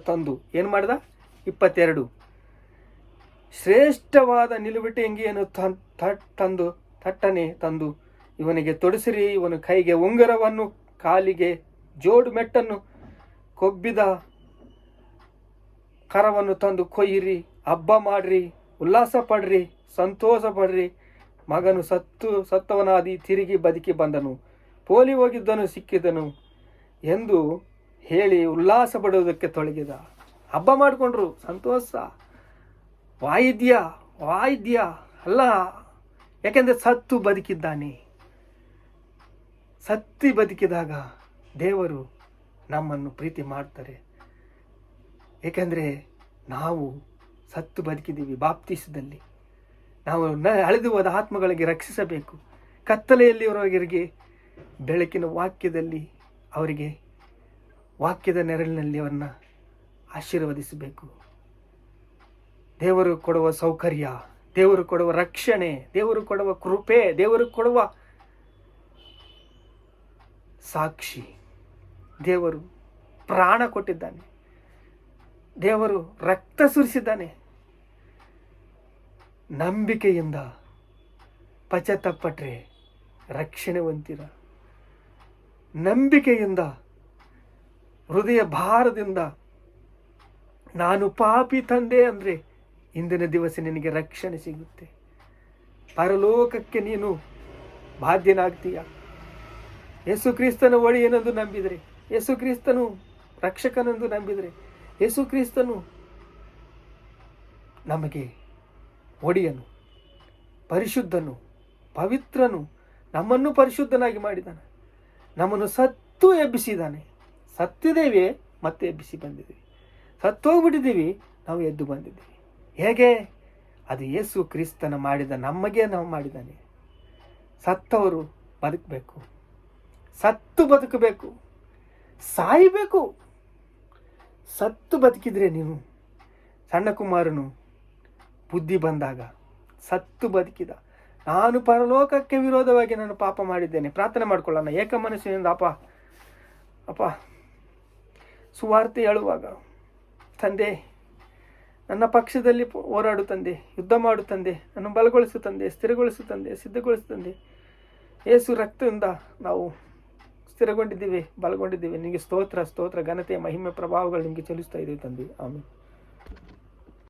ತಂದು ಏನು ಮಾಡ್ದ? 22 ಶ್ರೇಷ್ಠವಾದ ನಿಲುಬಿಟ್ಟು ಅಂಗಿಯನ್ನು ತಂದು ಇವನಿಗೆ ತೊಡಿಸಿರಿ. ಇವನ ಕೈಗೆ ಉಂಗುರವನ್ನು, ಕಾಲಿಗೆ ಜೋಡು ಮೆಟ್ಟನ್ನು, ಕೊಬ್ಬಿದ ಕರವನ್ನು ತಂದು ಕೊಯ್ಯಿರಿ. ಹಬ್ಬ ಮಾಡ್ರಿ, ಉಲ್ಲಾಸ ಪಡ್ರಿ, ಸಂತೋಷ ಪಡ್ರಿ. ಮಗನು ಸತ್ತವನಾದಿ ತಿರುಗಿ ಬದುಕಿ ಬಂದನು, ಪೋಲಿ ಹೋಗಿದ್ದನು ಸಿಕ್ಕಿದನು ಎಂದು ಹೇಳಿ ಉಲ್ಲಾಸ ಪಡುವುದಕ್ಕೆ ತೊಡಗಿದ. ಹಬ್ಬ ಮಾಡಿಕೊಂಡ್ರು, ಸಂತೋಷ, ವಾಯಿದ್ಯ ಅಲ್ಲ, ಯಾಕೆಂದರೆ ಸತ್ತು ಬದುಕಿದ್ದಾನೆ. ಸತ್ತಿ ಬದುಕಿದಾಗ ದೇವರು ನಮ್ಮನ್ನು ಪ್ರೀತಿ ಮಾಡ್ತಾರೆ. ಏಕೆಂದರೆ ನಾವು ಸತ್ತು ಬದುಕಿದ್ದೀವಿ. ಬಾಪ್ತಿಸದಲ್ಲಿ ನಾವು ಅಳೆದು ಹೋದ ಆತ್ಮಗಳಿಗೆ ರಕ್ಷಿಸಬೇಕು. ಕತ್ತಲೆಯಲ್ಲಿರೋರಿಗೆ ಬೆಳಕಿನ ವಾಕ್ಯದಲ್ಲಿ ಅವರಿಗೆ ವಾಕ್ಯದ ನೆರಳಿನಲ್ಲಿ ಅವರನ್ನು ಆಶೀರ್ವದಿಸಬೇಕು. ದೇವರು ಕೊಡುವ ಸೌಕರ್ಯ, ದೇವರು ಕೊಡುವ ರಕ್ಷಣೆ, ದೇವರು ಕೊಡುವ ಕೃಪೆ, ದೇವರು ಕೊಡುವ ಸಾಕ್ಷಿ. ದೇವರು ಪ್ರಾಣ ಕೊಟ್ಟಿದ್ದಾನೆ, ದೇವರು ರಕ್ತ ಸುರಿಸಿದ್ದಾನೆ. ನಂಬಿಕೆಯಿಂದ ಪಶ್ಚಾತ್ತಾಪಟ್ರೆ ರಕ್ಷಣೆ ಹೊಂದಿರ. ನಂಬಿಕೆಯಿಂದ ಹೃದಯ ಭಾರದಿಂದ ನಾನು ಪಾಪಿ ತಂದೆ ಅಂದರೆ ಇಂದಿನ ದಿವಸ ನಿನಗೆ ರಕ್ಷಣೆ ಸಿಗುತ್ತೆ. ಪರಲೋಕಕ್ಕೆ ನೀನು ಬಾಧ್ಯನಾಗ್ತೀಯ. ಯೇಸು ಕ್ರಿಸ್ತನ ಒಡೆಯನೆಂದು ನಂಬಿದರೆ, ಯೇಸು ಕ್ರಿಸ್ತನು ರಕ್ಷಕನೆಂದು ನಂಬಿದರೆ, ಯೇಸು ಕ್ರಿಸ್ತನು ನಮಗೆ ಒಡೆಯನು, ಪರಿಶುದ್ಧನು, ಪವಿತ್ರನು, ನಮ್ಮನ್ನು ಪರಿಶುದ್ಧನಾಗಿ ಮಾಡಿದ್ದಾನೆ. ನಮ್ಮನ್ನು ಸತ್ತು ಎಬ್ಬಿಸಿದ್ದಾನೆ. ಸತ್ತಿದ್ದೇವೆ ಮತ್ತೆ ಎಬ್ಬಿಸಿ ಬಂದಿದ್ದೀವಿ. ಸತ್ತೋಗ್ಬಿಟ್ಟಿದ್ದೀವಿ, ನಾವು ಎದ್ದು ಬಂದಿದ್ದೀವಿ. ಹೇಗೆ? ಅದು ಯೇಸು ಕ್ರಿಸ್ತನ ಮಾಡಿದ ನಮಗೆ ನಾವು ಮಾಡಿದ್ದಾನೆ. ಸತ್ತವರು ಬದುಕಬೇಕು, ಸತ್ತು ಬದುಕಬೇಕು, ಸಾಯಬೇಕು. ಸತ್ತು ಬದುಕಿದ್ರೆ ನೀವು ಸಣ್ಣ ಕುಮಾರನು ಬುದ್ಧಿ ಬಂದಾಗ ಸತ್ತು ಬದುಕಿದ. ನಾನು ಪರಲೋಕಕ್ಕೆ ವಿರೋಧವಾಗಿ ನಾನು ಪಾಪ ಮಾಡಿದ್ದೇನೆ. ಪ್ರಾರ್ಥನೆ ಮಾಡ್ಕೊಳ್ಳೋಣ ಏಕ ಮನಸ್ಸಿನಿಂದ. ಅಪ್ಪ ಸುವಾರ್ತೆ ಹೇಳುವಾಗ ತಂದೆ, ನನ್ನ ಪಕ್ಷದಲ್ಲಿ ಹೋರಾಡು ತಂದೆ, ಯುದ್ಧ ಮಾಡು ತಂದೆ, ನನ್ನ ಬಲಗೊಳಿಸು ತಂದೆ, ಸ್ಥಿರಗೊಳಿಸು ತಂದೆ, ಸಿದ್ಧಗೊಳಿಸು ತಂದೆ. ಯೇಸು ರಕ್ತದಿಂದ ನಾವು ಸ್ಥಿರಗೊಂಡಿದ್ದೀವಿ, ಬಲಗೊಂಡಿದ್ದೀವಿ. ನಿಮಗೆ ಸ್ತೋತ್ರ, ಘನತೆ, ಮಹಿಮೆ, ಪ್ರಭಾವಗಳು ನಿಮಗೆ ಚಲಿಸ್ತಾ ಇದ್ದೀವಿ ತಂದೆ. ಆಮೇಲೆ